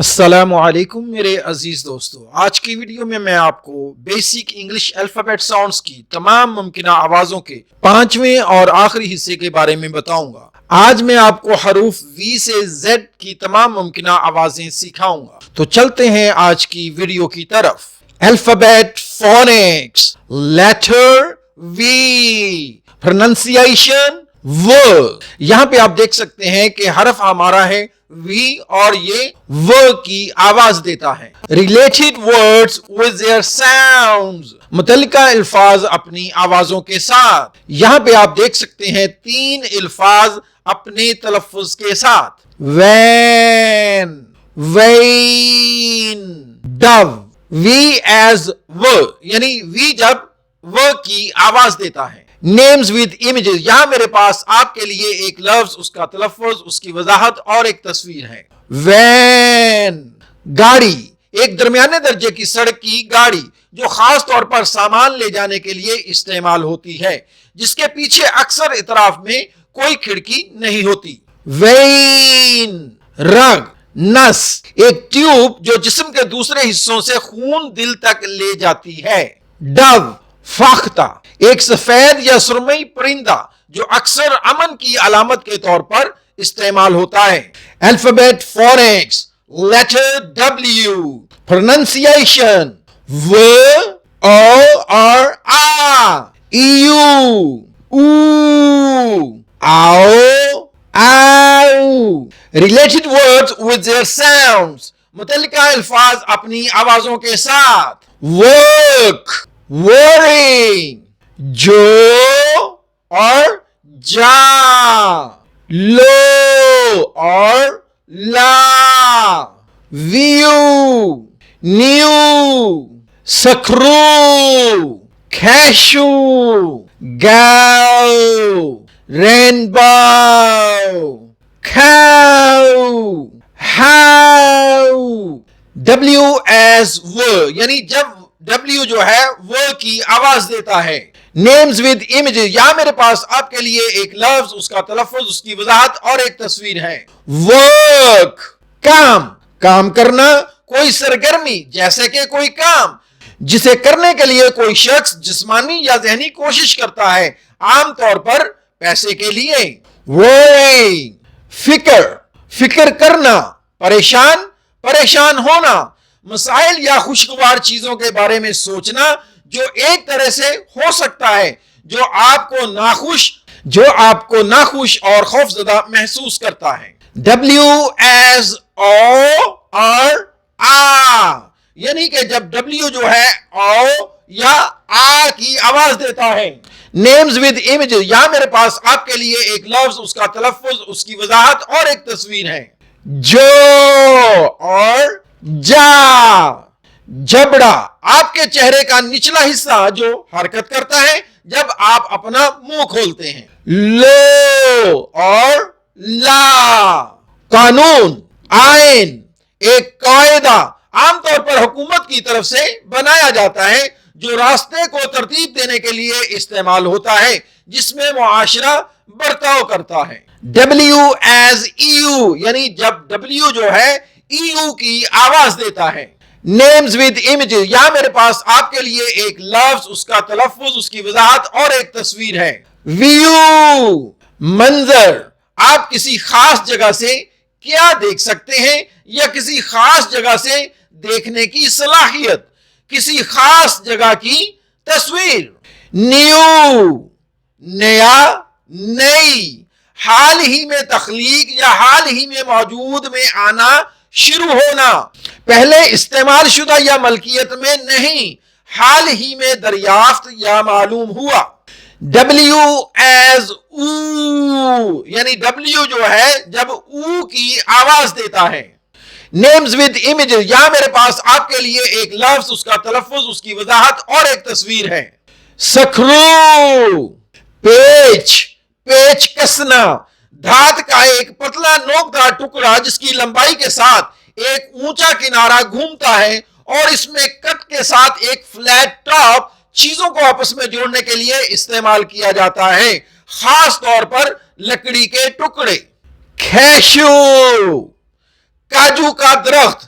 السلام علیکم میرے عزیز دوستو، آج کی ویڈیو میں آپ کو بیسک انگلش الفابیٹ ساؤنڈز کی تمام ممکنہ آوازوں کے پانچویں اور آخری حصے کے بارے میں بتاؤں گا۔ آج میں آپ کو حروف وی سے زیڈ کی تمام ممکنہ آوازیں سکھاؤں گا۔ تو چلتے ہیں آج کی ویڈیو کی طرف۔ الفابیٹ فونکس، لیٹر وی، پروننسیشن و۔ یہاں پہ آپ دیکھ سکتے ہیں کہ حرف ہمارا ہے وی اور یہ و کی آواز دیتا ہے۔ Related words with their sounds، متعلقہ الفاظ اپنی آوازوں کے ساتھ۔ یہاں پہ آپ دیکھ سکتے ہیں تین الفاظ اپنے تلفظ کے ساتھ۔ وین، وین، ڈو۔ وی ایز و، یعنی وی جب و کی آواز دیتا ہے۔ نیمز ود امیجز، یہاں میرے پاس آپ کے لیے ایک لفظ، اس کا تلفظ، اس کی وضاحت اور ایک تصویر ہے۔ وین، گاڑی، ایک درمیانے درجے کی سڑک کی گاڑی جو خاص طور پر سامان لے جانے کے لیے استعمال ہوتی ہے، جس کے پیچھے اکثر اطراف میں کوئی کھڑکی نہیں ہوتی۔ وین، رگ، نس، ایک ٹیوب جو جسم کے دوسرے حصوں سے خون دل تک لے جاتی ہے۔ ڈو، فاختہ، ایک سفید یا سرمئی پرندہ جو اکثر امن کی علامت کے طور پر استعمال ہوتا ہے۔ Alphabet phonics, letter W, pronunciation و، او اور آ، ایو، او، آؤ، آؤ۔ Related words with their sounds، متعلقہ الفاظ اپنی آوازوں کے ساتھ۔ work، worrying، جو اور جا، لو اور لا، ویو، نیو، سکرو، کیشو، گاؤ، رینبو، کھاؤ، ہاؤ۔ ڈبلیو ایز و، یعنی جب ڈبلیو جو ہے وہ کی آواز دیتا ہے۔ نیمز ود امیجز، یہاں میرے پاس آپ کے لیے ایک لفظ، اس کا تلفظ، اس کی وضاحت اور ایک تصویر ہے۔ ورک، کام، کام کرنا، کوئی سرگرمی جیسے کہ کوئی کام جسے کرنے کے لیے کوئی شخص جسمانی یا ذہنی کوشش کرتا ہے، عام طور پر پیسے کے لیے۔ ورینگ، فکر، فکر کرنا، پریشان، پریشان ہونا، مسائل یا خوشگوار چیزوں کے بارے میں سوچنا جو ایک طرح سے ہو سکتا ہے جو آپ کو ناخوش اور خوفزدہ محسوس کرتا ہے۔ ڈبلیو ایز او اور آ، یعنی کہ جب ڈبلیو جو ہے او یا آ کی آواز دیتا ہے۔ نیمز ود امیجز، یہاں میرے پاس آپ کے لیے ایک لفظ، اس کا تلفظ، اس کی وضاحت اور ایک تصویر ہے۔ جو اور جا، جبڑا، آپ کے چہرے کا نچلا حصہ جو حرکت کرتا ہے جب آپ اپنا منہ کھولتے ہیں۔ لو اور لا، قانون، آئین، ایک قاعدہ عام طور پر حکومت کی طرف سے بنایا جاتا ہے جو راستے کو ترتیب دینے کے لیے استعمال ہوتا ہے، جس میں معاشرہ برتاؤ کرتا ہے۔ ڈبلیو ایز ایو، یعنی جب ڈبلیو جو ہے ایو کی آواز دیتا ہے۔ نیمز ود امیجز، یہاں میرے پاس آپ کے لیے ایک لفظ، اس کا تلفظ، اس کی وضاحت اور ایک تصویر ہے۔ ویو، منظر، آپ کسی خاص جگہ سے کیا دیکھ سکتے ہیں یا کسی خاص جگہ سے دیکھنے کی صلاحیت، کسی خاص جگہ کی تصویر۔ نیو، نیا، نئی، حال ہی میں تخلیق یا حال ہی میں موجود میں آنا، شروع ہونا، پہلے استعمال شدہ یا ملکیت میں نہیں، حال ہی میں دریافت یا معلوم ہوا۔ ڈبلیو ایز او، یعنی ڈبلیو جو ہے جب او کی آواز دیتا ہے۔ نیمز ود امیجز، یہاں میرے پاس آپ کے لیے ایک لفظ، اس کا تلفظ، اس کی وضاحت اور ایک تصویر ہے۔ سکرو، پیچ، پیچ کسنا، دھات کا ایک پتلا نوکدار ٹکڑا جس کی لمبائی کے ساتھ ایک اونچا کنارہ گھومتا ہے اور اس میں کٹ کے ساتھ ایک فلیٹ ٹاپ چیزوں کو آپس میں جوڑنے کے لیے استعمال کیا جاتا ہے، خاص طور پر لکڑی کے ٹکڑے۔ کیشو، کاجو کا درخت،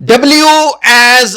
W as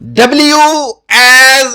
W as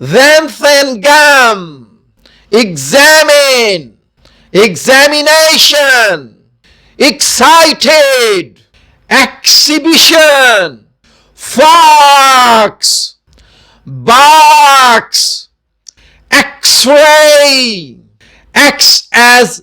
Xanthangum, examine, examination, excited, exhibition, fox, box, x-ray, x as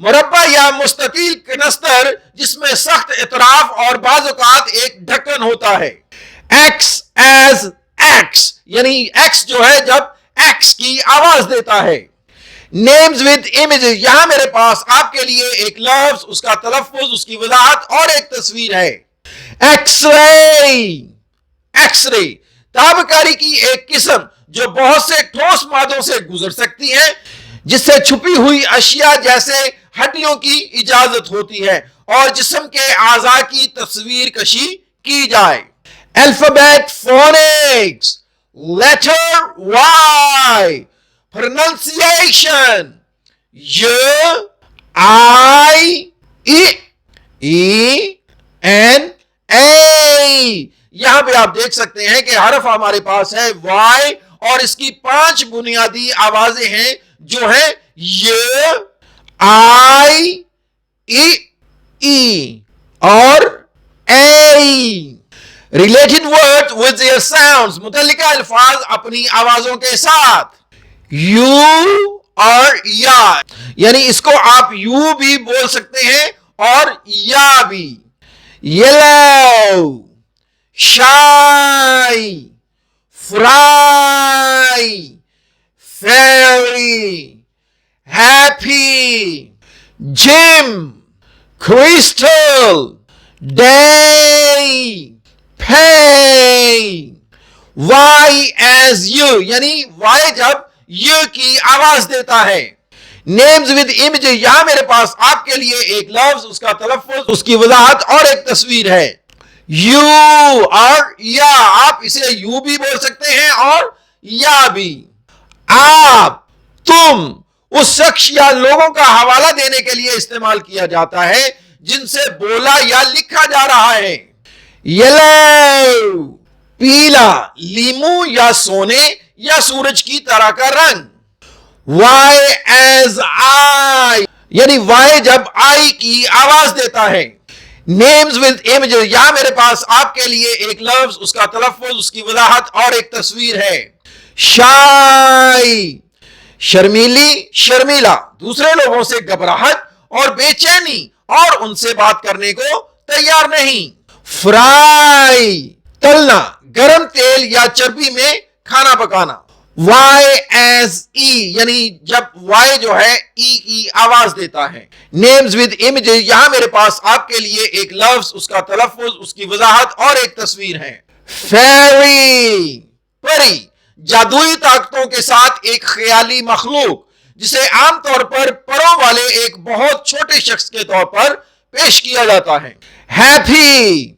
مربع یا مستطیل کنستر جس میں سخت اطراف اور بعض اوقات ایک ڈھکن ہوتا ہے. ایکس ایز ایکس یعنی ایکس جو ہے جب ایکس کی آواز دیتا ہے. نیمز ود امیجز یہاں میرے پاس آپ کے لیے ایک لفظ, اس کا تلفظ, اس کی وضاحت اور ایک تصویر ہے. X ray. ایکس رے تابکاری کی ایک قسم جو بہت سے ٹھوس مادوں سے گزر سکتی ہے, جس سے چھپی ہوئی اشیاء جیسے ہڈیوں کی اجازت ہوتی ہے اور جسم کے اعضاء کی تصویر کشی کی جائے. Alphabet phonics. Letter Y. pronunciation U I E N A. یہاں پہ آپ دیکھ سکتے ہیں کہ حرف ہمارے پاس ہے وائی اور اس کی 5 بنیادی آوازیں ہیں جو ہیں U I E اور A. Related words with their sounds متعلقہ الفاظ اپنی آوازوں کے ساتھ. یو اور یا یعنی اس کو آپ یو بھی بول سکتے ہیں اور یا بھی. Yellow, shy, fry, fairy, happy, gym, crystal, day, pay. Y is یو یعنی وائی جب یو کی آواز دیتا ہے. نیمز ود امیج یہاں میرے پاس آپ کے لیے ایک لفظ, اس کا تلفظ, اس کی وضاحت اور ایک تصویر ہے. یو اور یا آپ اسے یو بھی بول سکتے ہیں اور یا بھی. آپ, تم اس شخص یا لوگوں کا حوالہ دینے کے لیے استعمال کیا جاتا ہے جن سے بولا یا لکھا جا رہا ہے. یلو, پیلا, لیمو یا سونے یا سورج کی طرح کا رنگ. وائی ایز آئی یعنی وائی جب آئی کی آواز دیتا ہے. نیمز ود امیجز یہاں میرے پاس آپ کے لیے ایک لفظ, اس کا تلفظ, اس کی وضاحت اور ایک تصویر ہے. شائی, شرمیلی, شرمیلا, دوسرے لوگوں سے گھبراہٹ اور بے چینی اور ان سے بات کرنے کو تیار نہیں. فرائی, تلنا, گرم تیل یا چربی میں کھانا پکانا. وائی ایز ای یعنی جب وائی جو ہے ای کی آواز دیتا ہے. نیمز ود امیج یہاں میرے پاس آپ کے لیے ایک لفظ, اس کا تلفظ, اس کی وضاحت اور ایک تصویر ہے. فیری, پری, جادوئی طاقتوں کے ساتھ ایک خیالی مخلوق جسے عام طور پر پروں والے ایک بہت چھوٹے شخص کے طور پر پیش کیا جاتا ہے. ہیپی,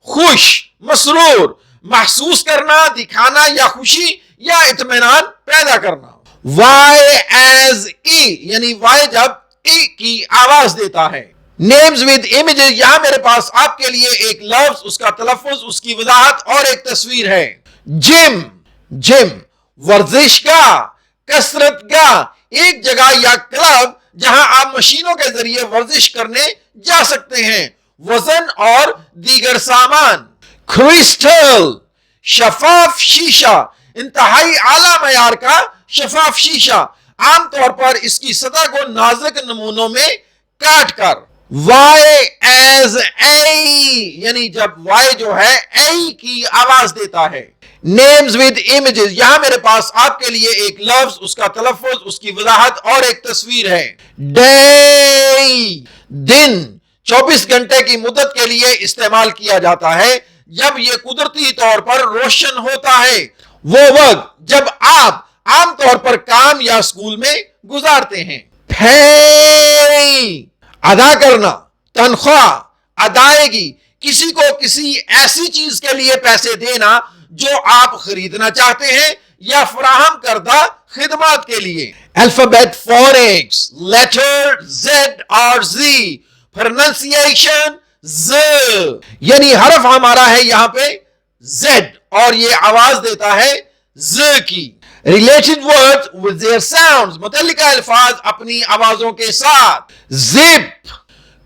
خوش, مسرور, محسوس کرنا, دکھانا یا خوشی یا اطمینان پیدا کرنا. وائی ایز ای یعنی وائی جب ای کی آواز دیتا ہے. نیمز ود امیج یہاں میرے پاس آپ کے لیے ایک لفظ, اس کا تلفظ, اس کی وضاحت اور ایک تصویر ہے. جم, جم, ورزش گاہ, کسرت گاہ, ایک جگہ یا کلب جہاں آپ مشینوں کے ذریعے ورزش کرنے جا سکتے ہیں. وزن اور دیگر سامان. کرسٹل, شفاف شیشہ, انتہائی اعلیٰ معیار کا شفاف شیشہ, عام طور پر اس کی سطح کو نازک نمونوں میں کاٹ کر. وائی ایز اے یعنی جب وائی جو ہے اے کی آواز دیتا ہے. نیمز ود امیجز یہاں میرے پاس آپ کے لیے ایک لفظ, اس کا تلفظ, اس کی وضاحت اور ایک تصویر ہے. ڈے, دن, 24 گھنٹے کی مدت کے لیے استعمال کیا جاتا ہے جب یہ قدرتی طور پر روشن ہوتا ہے. وہ وقت جب آپ عام طور پر کام یا اسکول میں گزارتے ہیں. پے, ادا کرنا, تنخواہ, ادائیگی, کسی کو کسی ایسی چیز کے لیے پیسے دینا جو آپ خریدنا چاہتے ہیں یا فراہم کردہ خدمات کے لیے. Alphabet phonics. لیٹر زیڈ اور زی. پروننسیشن ز یعنی حرف ہمارا ہے یہاں پہ زیڈ اور یہ آواز دیتا ہے ز کی. Related words with their sounds متعلقہ الفاظ اپنی آوازوں کے ساتھ. زپ,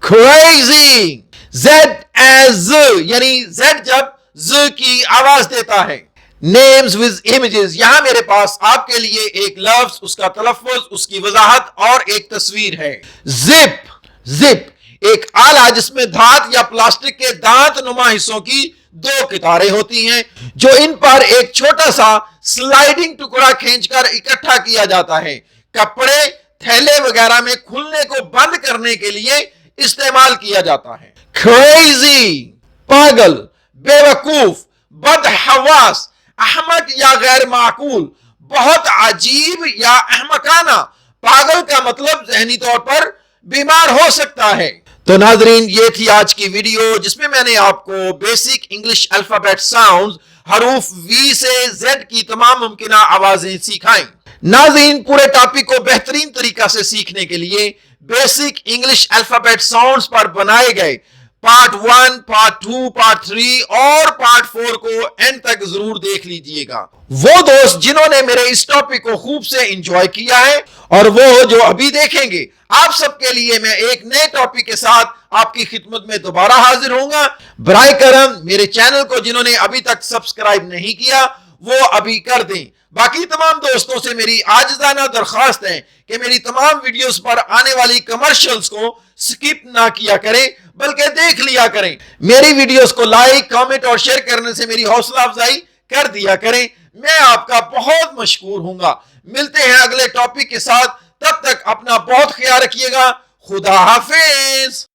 کریزی, زیڈ ایز ز یعنی زیڈ جب ز کی آواز دیتا ہے. نیمز وز امیجز، یہاں میرے پاس آپ کے لیے ایک لفظ، اس کا تلفظ، اس کی وضاحت اور ایک تصویر ہے. زپ، زپ ایک آلہ جس میں دھات یا پلاسٹک کے دانت نما حصوں کی دو قطاریں ہوتی ہیں جو ان پر ایک چھوٹا سا سلائیڈنگ ٹکڑا کھینچ کر اکٹھا کیا جاتا ہے. کپڑے، تھیلے وغیرہ میں کھلنے کو بند کرنے کے لیے استعمال کیا جاتا ہے. کریزی، پاگل، بے وقوف، بدحواس، احمق یا غیر معقول، بہت عجیب یا احمقانہ. پاگل کا مطلب ذہنی طور پر بیمار ہو سکتا ہے. تو ناظرین، یہ تھی آج کی ویڈیو جس میں نے آپ کو بیسک انگلش الفابیٹ ساؤنڈز، حروف وی سے زیڈ کی تمام ممکنہ آوازیں سکھائیں. ناظرین، پورے ٹاپک کو بہترین طریقہ سے سیکھنے کے لیے بیسک انگلش الفابیٹ ساؤنڈز پر بنائے گئے پارٹ 1، پارٹ 2، پارٹ 3 اور پارٹ 4 کو اینڈ تک ضرور دیکھ لیجئے گا. وہ دوست جنہوں نے میرے اس ٹاپک کو خوب سے انجوائے کیا ہے اور وہ جو ابھی دیکھیں گے، آپ سب کے لیے میں ایک نئے ٹاپک کے ساتھ آپ کی خدمت میں دوبارہ حاضر ہوں گا. برائے کرم میرے چینل کو جنہوں نے ابھی تک سبسکرائب نہیں کیا وہ ابھی کر دیں. باقی تمام دوستوں سے میری عاجزانہ درخواست ہے کہ میری تمام ویڈیوز پر آنے والی کمرشلز کو سکپ نہ کیا کریں بلکہ دیکھ لیا کریں. میری ویڈیوز کو لائک، کامنٹ اور شیئر کرنے سے میری حوصلہ افزائی کر دیا کریں. میں آپ کا بہت مشکور ہوں گا. ملتے ہیں اگلے ٹاپک کے ساتھ، تب تک اپنا بہت خیال رکھیے گا. خدا حافظ.